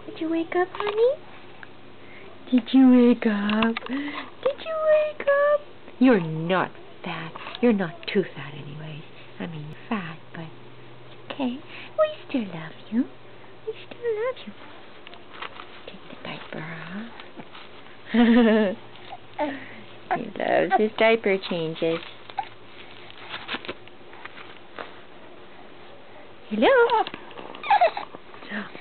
Did you wake up, honey? Did you wake up? Did you wake up? You're not fat. You're not too fat anyways. I mean, you're fat, but it's okay. We still love you. We still love you. Take the diaper off. He loves his diaper changes. Hello.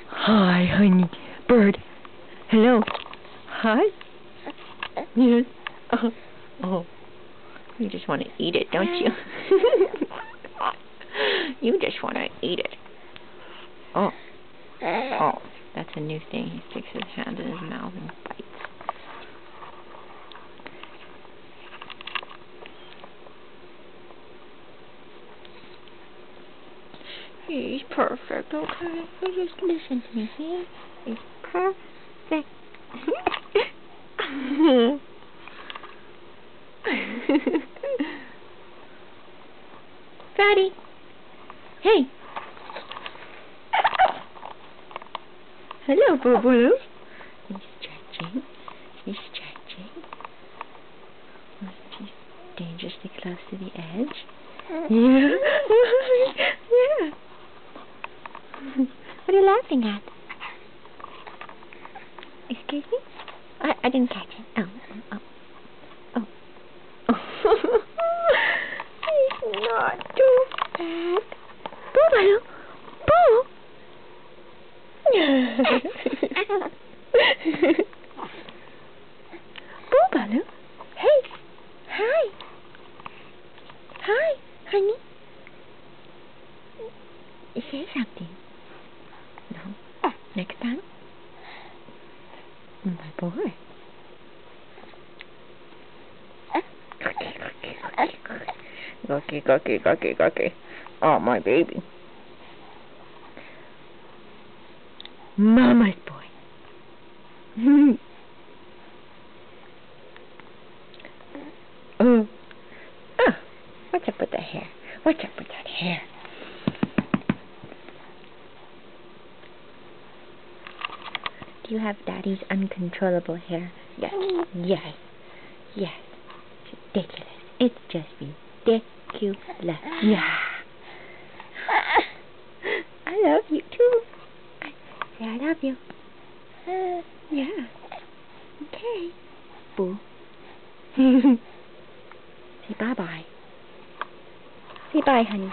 Hi, honey. Bird. Hello. Hi. Yes. Oh. You just want to eat it, don't you? You just want to eat it. Oh. Oh. That's a new thing. He sticks his hand in his mouth and bites. He's perfect, okay? You just listen to me. He's perfect. Fatty. Hey. Hello, Boo-Boo. He's stretching. He's stretching. He's dangerously close to the edge. Yeah. Yeah. What are you laughing at? Excuse me? I didn't catch it. Oh. He's not too bad. Boo-Baloo! Boo! Boo-Baloo? Hey! Hi! Hi, honey. Say something. No? Next time? My boy. Gawky. Oh, my baby. Mama's boy. What's up with the hair? What's up with that hair? Do you have Daddy's uncontrollable hair? Yes. Yes. Yes. It's ridiculous. It's just ridiculous. Yeah. I love you too. Say I love you. Yeah. Okay. Boo. Say bye-bye. Say bye, honey.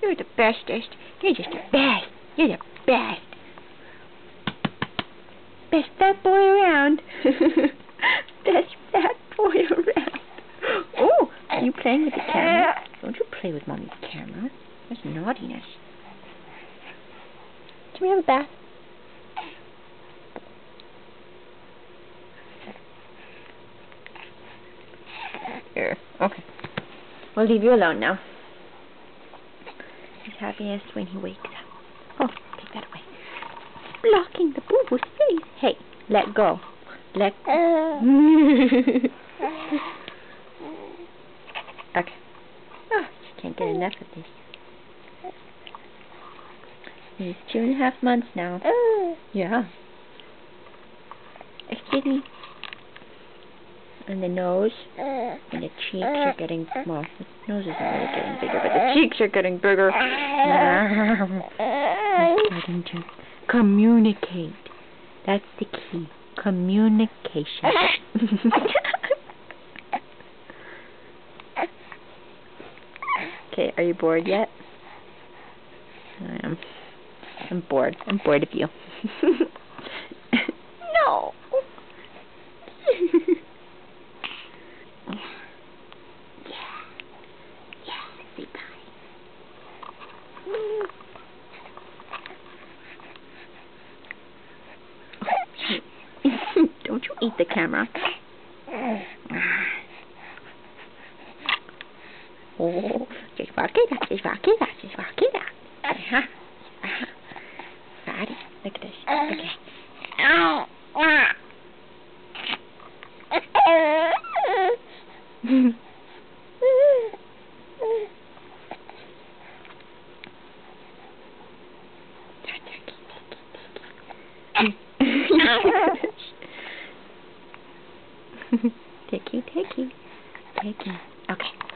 You're the bestest. You're just the best. You're the best. Best fat boy around. Best fat boy around. Oh, are you playing with the camera? Don't you play with Mommy's camera. That's naughtiness. Can we have a bath? Here. Okay. We'll leave you alone now. He's happiest when he wakes up. Oh, take that away. Blocking the boo-boo's face. Hey, let go. Let go. Okay. Oh, she can't get enough of this. He's 2.5 months now. Yeah. Excuse me. And the nose and the cheeks are getting, well, the nose isn't really getting bigger, but the cheeks are getting bigger. They're starting to communicate. That's the key. Communication. Okay, are you bored yet? I am. I'm bored. I'm bored of you. No. Don't you eat the camera. Oh, just walk it out. Fatty, look at this. Okay. Ticky, ticky, ticky. Okay.